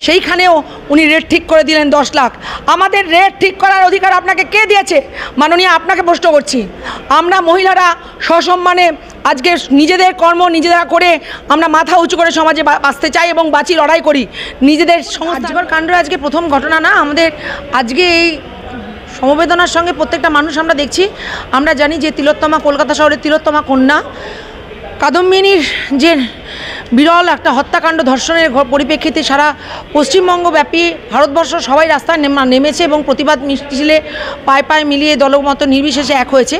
সেইখানেও উনি রেট ঠিক করে দিলেন 10 লাখ। আমাদের রেট ঠিক করার অধিকার আপনাকে কে দিয়েছে মাননীয়? আপনাকে প্রশ্ন করছি। আমরা মহিলারা সসম্মানে আজকে নিজেদের কর্ম নিজেরা করে আমরা মাথা উঁচু করে সমাজে বাঁচতে চাই এবং বাঁচি লড়াই করি নিজেদের সংস্থার কাণ্ড। আজকে প্রথম ঘটনা না, আমাদের আজকে এই সমবেদনার সঙ্গে প্রত্যেকটা মানুষ আমরা দেখছি। আমরা জানি যে তিলোত্তমা, কলকাতা শহরের তিলোত্তমা কন্যা কাদম্বিনীর যে বিরল একটা হত্যাকাণ্ড, ধর্ষণের পরিপ্রেক্ষিতে সারা পশ্চিমবঙ্গব্যাপী ভারতবর্ষ সবাই রাস্তায় নেমেছে এবং প্রতিবাদ মিছিলে পায়ে পায়ে মিলিয়ে দলমত নির্বিশেষে এক হয়েছে।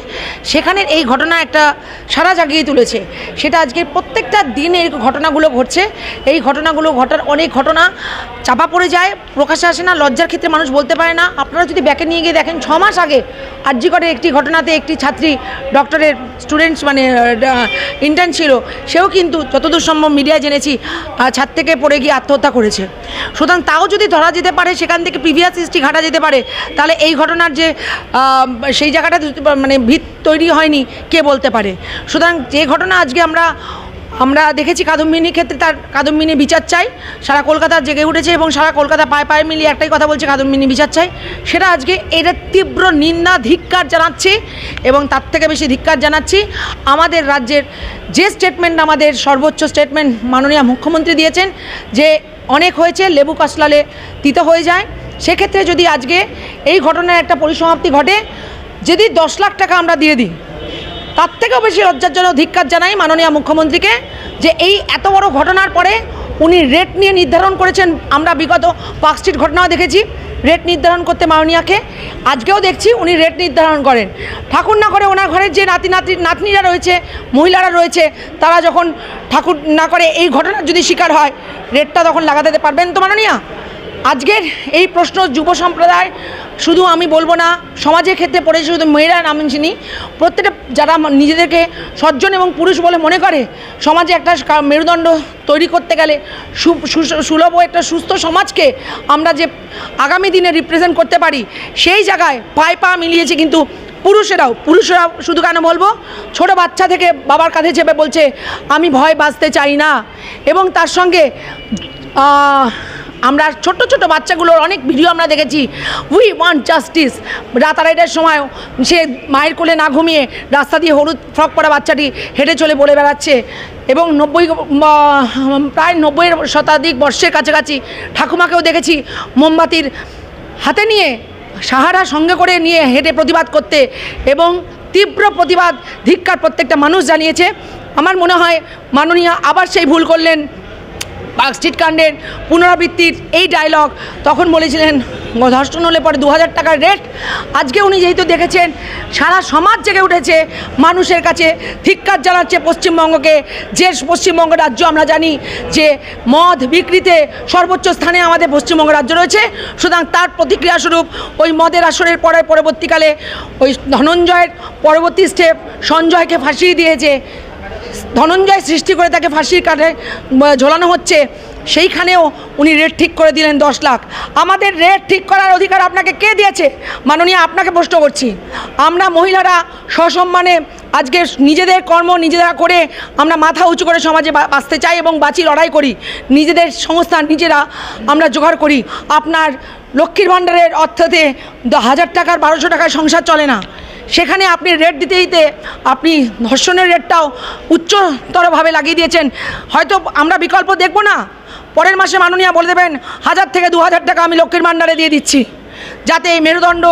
সেখানের এই ঘটনা একটা সারা জাগিয়ে তুলেছে। সেটা আজকে প্রত্যেকটা দিন এই ঘটনাগুলো ঘটছে। এই ঘটনাগুলো অনেক ঘটনা চাপা পড়ে যায়, প্রকাশ্যে আসে না, লজ্জার ক্ষেত্রে মানুষ বলতে পারে না। আপনারা যদি ব্যাকে নিয়ে গিয়ে দেখেন 6 মাস আগে আরজিকরের একটি ঘটনাতে একটি ছাত্রী ডক্টরের স্টুডেন্টস মানে ইন্টার্ন ছিল, সেও কিন্তু যতদূর সম্ভব মিডিয়ায় জেনেছি ছাদ থেকে পড়ে গিয়ে আত্মহত্যা করেছে। সুতরাং তাও যদি ধরা যেতে পারে, সেখান থেকে প্রিভিয়াস হিস্ট্রি ঘাটা যেতে পারে, তাহলে এই ঘটনার যে সেই জায়গাটা মানে ভিত তৈরি হয়নি কে বলতে পারে। সুতরাং যে ঘটনা আজকে আমরা দেখেছি কাদম্বিনীর ক্ষেত্রে, তার কাদম্বিনী বিচার চাই। সারা কলকাতা জেগে উঠেছে এবং সারা কলকাতা পায়ে পায়ে মিলিয়ে একটাই কথা বলছে, কাদম্বিনী বিচার চাই। সেটা আজকে এটা তীব্র নিন্দা ধিক্কার জানাচ্ছি এবং তার থেকে বেশি ধিক্কার জানাচ্ছি আমাদের রাজ্যের যে স্টেটমেন্ট, আমাদের সর্বোচ্চ স্টেটমেন্ট মাননীয় মুখ্যমন্ত্রী দিয়েছেন যে অনেক হয়েছে, লেবু কাশলালে তিতো হয়ে যায়। সেক্ষেত্রে যদি আজকে এই ঘটনার একটা পরিসমাপ্তি ঘটে, যদি 10 লাখ টাকা আমরা দিয়ে দিই, তার থেকেও বেশি লজ্জাজনক ধিক্কার জানাই মাননীয় মুখ্যমন্ত্রীকে যে এই এত বড় ঘটনার পরে উনি রেট নিয়ে নির্ধারণ করেছেন। আমরা বিগত পার্ক স্ট্রিট ঘটনাও দেখেছি রেট নির্ধারণ করতে মাননীয়াকে, আজকেও দেখছি উনি রেট নির্ধারণ করেন। ঠাকুর না করে ওনার ঘরের যে নাতনিরা রয়েছে, মহিলারা রয়েছে, তারা যখন ঠাকুর না করে এই ঘটনার যদি শিকার হয়, রেটটা তখন লাগাতে পারবেন তো মাননীয়া? আজকের এই প্রশ্ন যুব সম্প্রদায়, শুধু আমি বলবো না, সমাজের ক্ষেত্রে পড়েছে, শুধু মেয়েরা নামছিনি, প্রত্যেকটা যারা নিজেদেরকে সজ্জন এবং পুরুষ বলে মনে করে, সমাজে একটা মেরুদণ্ড তৈরি করতে গেলে সুলভ একটা সুস্থ সমাজকে আমরা যে আগামী দিনে রিপ্রেজেন্ট করতে পারি, সেই জায়গায় পায়ে পা মিলিয়েছে কিন্তু পুরুষেরাও শুধু কেন বলবো, ছোট বাচ্চা থেকে বাবার কাঁধে চেপে বলছে আমি ভয় বাঁচতে চাই না। এবং তার সঙ্গে আমরা ছোট ছোট বাচ্চাগুলোর অনেক ভিডিও আমরা দেখেছি, উই ওয়ান্ট জাস্টিস। রাতারাইটের সময় সে মায়ের কোলে না ঘুমিয়ে রাস্তা দিয়ে হলুদ ফ্রক পরা বাচ্চাটি হেঁটে চলে বলে বেড়াচ্ছে। এবং প্রায় 90 শতাধিক বর্ষের কাছাকাছি ঠাকুমাকেও দেখেছি মোমবাতির হাতে নিয়ে, সাহারা সঙ্গে করে নিয়ে হেঁটে প্রতিবাদ করতে, এবং তীব্র প্রতিবাদ ধিক্কার প্রত্যেকটা মানুষ জানিয়েছে। আমার মনে হয় মাননীয়া আবার সেই ভুল করলেন, পার্ক স্ট্রিট কাণ্ডের পুনরাবৃত্তির এই ডায়লগ তখন বলেছিলেন ধর্ষণ হলে পরে 2000 টাকার রেট। আজকে উনি যেহেতু দেখেছেন সারা সমাজ জেগে উঠেছে, মানুষের কাছে ধিক্কার জানাচ্ছে পশ্চিমবঙ্গকে, যে পশ্চিমবঙ্গ রাজ্য আমরা জানি যে মদ বিক্রিতে সর্বোচ্চ স্থানে আমাদের পশ্চিমবঙ্গ রাজ্য রয়েছে। সুতরাং তার প্রতিক্রিয়াস্বরূপ ওই মদের আসরের পরবর্তীকালে ওই ধনঞ্জয়ের পরবর্তী স্টেপ সঞ্জয়কে ফাঁসিয়ে দিয়েছে, ধনঞ্জয় সৃষ্টি করে তাকে ফাঁসির কাঠে ঝোলানো হচ্ছে। সেইখানেও উনি রেট ঠিক করে দিলেন 10 লাখ। আমাদের রেট ঠিক করার অধিকার আপনাকে কে দিয়েছে মাননীয়? আপনাকে প্রশ্ন করছি। আমরা মহিলারা সসম্মানে আজকে নিজেদের কর্ম নিজেরা করে আমরা মাথা উঁচু করে সমাজে বাঁচতে চাই এবং বাঁচি লড়াই করি, নিজেদের সংস্থান নিজেরা আমরা জোগাড় করি। আপনার লক্ষ্মীর ভাণ্ডারের অর্থতে 1000 টাকার 1200 টাকায় সংসার চলে না, সেখানে আপনি রেট দিতে দিতে আপনি ধর্ষণের রেটটাও উচ্চতরভাবে লাগিয়ে দিয়েছেন। হয়তো আমরা বিকল্প দেখব না, পরের মাসে মাননীয়া বলে দেবেন 1000 থেকে 2000 টাকা আমি লক্ষ্মীর ভাণ্ডারে দিয়ে দিচ্ছি, যাতে এই মেরুদণ্ড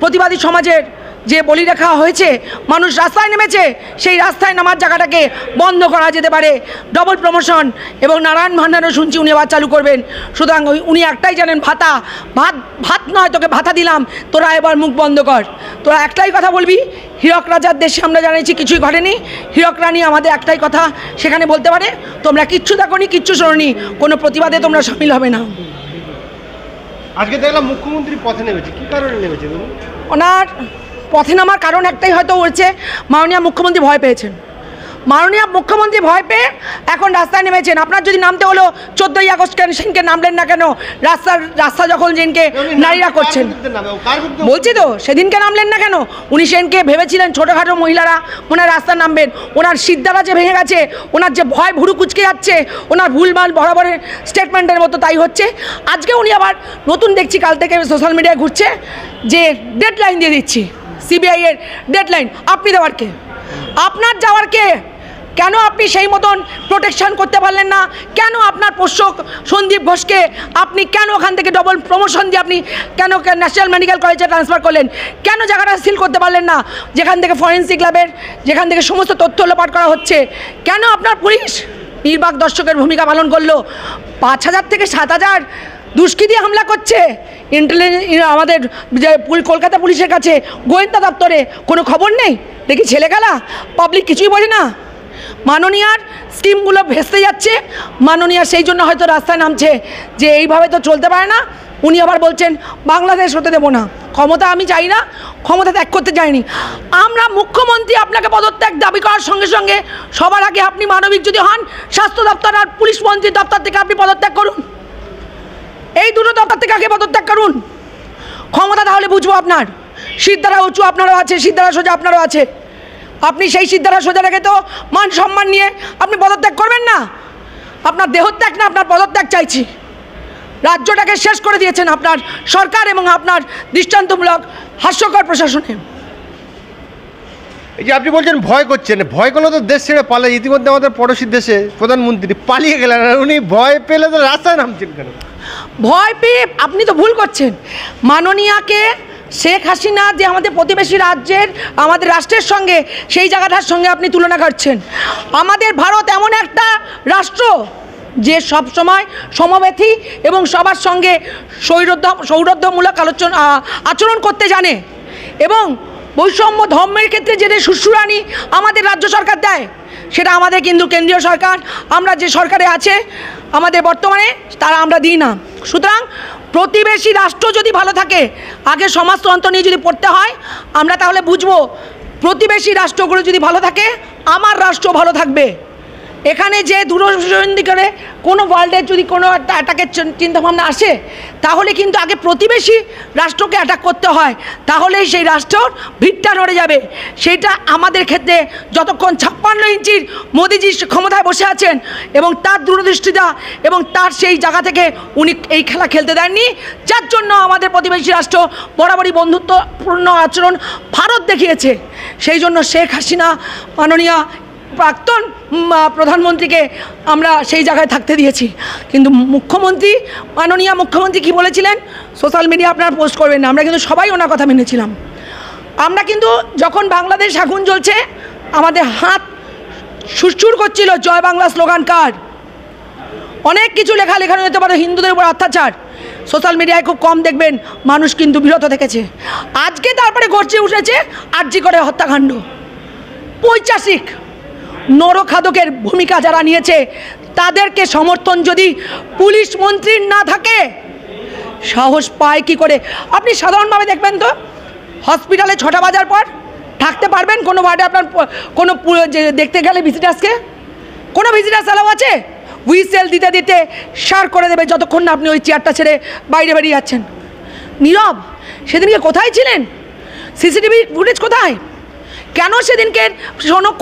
প্রতিবাদী সমাজের যে বলিরেখা হয়েছে, মানুষ রাস্তায় নেমেছে, সেই রাস্তায় নামার জায়গাটাকে বন্ধ করা যেতে পারে। ডবল প্রমোশন এবং নারায়ণ ভাণ্ডারও শুনছি উনি আবার চালু করবেন। সুতরাং উনি একটাই জানেন, ভাত নয়, তোকে ভাতা দিলাম, তোরা এবার মুখ বন্ধ কর। তোরা একটাই কথা বলবি, হীরক রাজার দেশে আমরা জানিয়েছি কিছুই ঘটেনি, হীরক রানী আমাদের একটাই কথা সেখানে বলতে পারে, তোমরা কিচ্ছু দেখোনি, কিচ্ছু শোনোনি, কোনো প্রতিবাদে তোমরা সামিল হবে না। আজকে দেখলাম মুখ্যমন্ত্রী পথে নেমেছে, কী কারণে নেমেছে? ওনার পথে নামার কারণ একটাই হয়তো হচ্ছে, মাননীয় মুখ্যমন্ত্রী ভয় পেয়েছেন। মাননীয় মুখ্যমন্ত্রী ভয় পেয়ে এখন রাস্তায় নেমেছেন। আপনার যদি নামতে হলো 14ই আগস্ট কেন সেদিনকে নামলেন না কেন? রাস্তা যখন যেদিনকে নারীরা করছেন, বলছি তো সেদিনকে নামলেন না কেন? উনি সেদিনকে ভেবেছিলেন ছোটোখাটো মহিলারা ওনার রাস্তা নামবেন। ওনার সিদ্ধারা যে ভেঙে গেছে, ওনার যে ভয় ভুরু কুচকে যাচ্ছে, ওনার ভুলভাল বরাবরের স্টেটমেন্টের মতো তাই হচ্ছে। আজকে উনি আবার নতুন দেখছি কাল থেকে সোশ্যাল মিডিয়ায় ঘুরছে যে ডেডলাইন দিয়ে দিচ্ছি, সিবিআই এর ডেডলাইন। আপনি দেওয়ার কে? আপনার যাওয়ার কে? কেন আপনি সেই মতন প্রোটেকশন করতে পারলেন না? কেন আপনার পোষ্য সন্দীপ ঘোষকে আপনি কেন ওখান থেকে ডবল প্রমোশন দিয়ে আপনি কেন ন্যাশনাল মেডিকেল কলেজে ট্রান্সফার করলেন? কেন জায়গাটা সিল করতে পারলেন না যেখান থেকে ফরেন্সিক ল্যাবের, যেখান থেকে সমস্ত তথ্য লোপাট করা হচ্ছে? কেন আপনার পুলিশ নির্বাক দর্শকের ভূমিকা পালন করলো? 5,000 থেকে 7,000 দুষ্কৃতী হামলা করছে আমাদের কলকাতা পুলিশের কাছে, গোয়েন্দা দপ্তরে কোনো খবর নেই? দেখি ছেলে খেলা, পাবলিক কিছুই বোঝে না। মাননীয়ার স্কিমগুলো ভেস্তে যাচ্ছে, মাননীয়া সেই জন্য হয়তো রাস্তায় নামছে যে এইভাবে তো চলতে পারে না। উনি আবার বলছেন বাংলাদেশ হতে দেবো না। ক্ষমতা আমি চাই না, ক্ষমতা ত্যাগ করতে চাইনি আমরা। মুখ্যমন্ত্রী আপনাকে পদত্যাগ দাবি করার সঙ্গে সঙ্গে সবার আগে আপনি মানবিক যদি হন, স্বাস্থ্য দপ্তর আর পুলিশ মন্ত্রীর দপ্তর থেকে আপনি পদত্যাগ করুন। এই দুটো দপ্তর থেকে আগে পদত্যাগ করুন। ক্ষমতা তাহলে বুঝবো আপনার। সিদ্ধারা উঁচু আপনারও আছে, সিদ্ধারা সোজা আপনারও আছে। আপনি সেই সিদ্ধারা সোজা রেখে তো মান সম্মান নিয়ে আপনি পদত্যাগ করবেন না। আপনার দেহত্যাগ না, আপনার পদত্যাগ চাইছি। রাজ্যটাকে শেষ করে দিয়েছেন আপনার সরকার এবং আপনার দৃষ্টান্তমূলক হাস্যকর প্রশাসনে। এই যে আপনি বলছেন ভয় করছেন, ভয় করলে তো দেশ ছেড়ে পালায়। ইতিমধ্যে আমাদের পড়োশী দেশে প্রধানমন্ত্রী পালিয়ে গেলেন, আর উনি ভয় পেলে তো রাস্তায় নামছেন কেন? ভয় পেয়ে আপনি তো ভুল করছেন। মাননীয়াকে শেখ হাসিনা যে আমাদের প্রতিবেশী রাজ্যের, আমাদের রাষ্ট্রের সঙ্গে, সেই জায়গাটার সঙ্গে আপনি তুলনা করছেন। আমাদের ভারত এমন একটা রাষ্ট্র যে সবসময় সমব্যথী এবং সবার সঙ্গে সৌহার্দ্যমূলক আচরণ করতে জানে, এবং বৈষম্য ধর্মের ক্ষেত্রে যে সুশ্রুরানি আমাদের রাজ্য সরকার দেয়, সেটা আমাদের কিন্তু কেন্দ্রীয় সরকার, আমরা যে সরকারে আছে আমাদের বর্তমানে, তারা আমরা দিই না। সুতরাং প্রতিবেশী রাষ্ট্র যদি ভালো থাকে, আগে সমাজতন্ত্র নিয়ে যদি পড়তে হয় আমরা তাহলে বুঝবো প্রতিবেশী রাষ্ট্রগুলো যদি ভালো থাকে আমার রাষ্ট্র ভালো থাকবে। এখানে যে দূরদর্শী করে কোনো ওয়ার্ল্ডের যদি কোনো একটা অ্যাটাকের চিন্তাভাবনা আসে, তাহলে কিন্তু আগে প্রতিবেশী রাষ্ট্রকে অ্যাটাক করতে হয়, তাহলেই সেই রাষ্ট্রর ভিতটা নড়ে যাবে। সেইটা আমাদের ক্ষেত্রে যতক্ষণ 56 ইঞ্চির মোদিজি ক্ষমতায় বসে আছেন এবং তার দূরদৃষ্টিতা এবং তার সেই জায়গা থেকে উনি এই খেলা খেলতে দেননি, যার জন্য আমাদের প্রতিবেশী রাষ্ট্র বরাবরই বন্ধুত্বপূর্ণ আচরণ ভারত দেখিয়েছে। সেই জন্য শেখ হাসিনা মাননীয় প্রাক্তন প্রধানমন্ত্রীকে আমরা সেই জায়গায় থাকতে দিয়েছি। কিন্তু মুখ্যমন্ত্রী, মাননীয় মুখ্যমন্ত্রী কী বলেছিলেন? সোশ্যাল মিডিয়া আপনারা পোস্ট করবেন না, আমরা কিন্তু সবাই ওনার কথা মেনেছিলাম। আমরা কিন্তু যখন বাংলাদেশ আগুন জ্বলছে আমাদের হাত সুরসুর করছিল জয় বাংলা স্লোগান কার, অনেক কিছু লেখানো হতে পারে হিন্দুদের উপর অত্যাচার, সোশ্যাল মিডিয়ায় খুব কম দেখবেন মানুষ কিন্তু বিরত থেকেছে। আজকে তারপরে গর্জে উঠেছে আরজি করে হত্যাকাণ্ড। পৈশাচিক নরখাদকের ভূমিকা যারা নিয়েছে তাদেরকে সমর্থন যদি পুলিশ মন্ত্রীর না থাকে, সাহস পায় কি করে? আপনি সাধারণভাবে দেখবেন তো হসপিটালে 6টা বাজার পর থাকতে পারবেন কোনো ওয়ার্ডে? আপনার কোনো দেখতে গেলে ভিজিটার্সকে কোনো ভিজিটার্স অ্যালাউ আছে? হুইসেল দিতে দিতে সার করে দেবে যতক্ষণ না আপনি ওই চেয়ারটা ছেড়ে বাইরে বেরিয়ে যাচ্ছেন। নীরব সেদিনকে কোথায় ছিলেন? সিসিটিভি ফুটেজ কোথায়? কেন সেদিনকে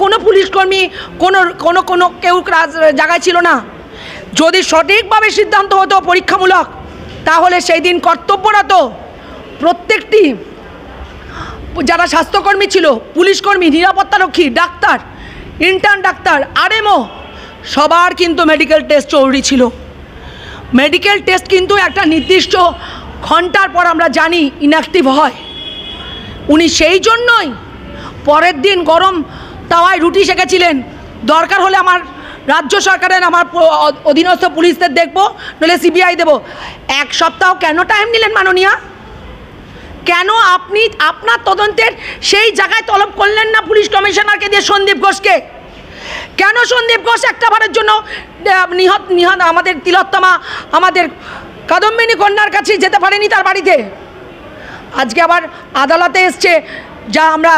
কোনো পুলিশকর্মী কোনো কেউ জায়গায় ছিল না? যদি সঠিকভাবে সিদ্ধান্ত হতো পরীক্ষামূলক, তাহলে সেই দিন কর্তব্যরত প্রত্যেকটি যারা স্বাস্থ্যকর্মী ছিল, পুলিশকর্মী, নিরাপত্তারক্ষী, ডাক্তার, ইন্টার্ন ডাক্তার, আরএমও, সবার কিন্তু মেডিকেল টেস্ট জরুরি ছিল। মেডিকেল টেস্ট কিন্তু একটা নির্দিষ্ট ঘন্টার পর আমরা জানি ইনঅ্যাক্টিভ হয়। উনি সেই জন্যই পরের দিন গরম তাওয়ায় রুটি সেঁকেছিলেন, দরকার হলে আমার রাজ্য সরকারের আমার অধীনস্থ পুলিশদের দেখবো, নইলে সিবিআই দেবো। 1 সপ্তাহ কেন টাইম নিলেন মাননীয়া? কেন আপনি আপনার তদন্তের সেই জায়গায় তলব করলেন না পুলিশ কমিশনারকে দিয়ে সন্দীপ ঘোষকে? কেন সন্দীপ ঘোষ একটা বারের জন্য নিহত আমাদের তিলোত্তমা, আমাদের কাদম্বিনী কন্যার কাছে যেতে পারেনি তার বাড়িতে? আজকে আবার আদালতে এসছে, যা আমরা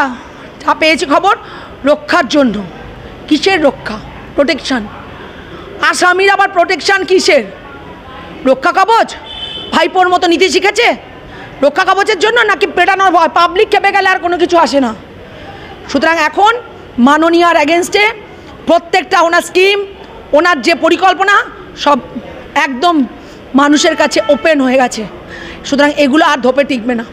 যা পেয়েছি খবর, রক্ষার জন্য। কিসের রক্ষা? প্রোটেকশান। আসামির আবার প্রোটেকশান কিসের? রক্ষা কবচ? ভাইপোর মতো নীতি শিখেছে রক্ষা কবচের জন্য, নাকি পেটানোর ভয়? পাবলিক খেপে গেলে আর কোনো কিছু আসে না। সুতরাং এখন মাননীয়ার অ্যাগেনস্টে প্রত্যেকটা ওনার স্কিম, ওনার যে পরিকল্পনা সব একদম মানুষের কাছে ওপেন হয়ে গেছে। সুতরাং এগুলো আর ধোপে টিকবে না।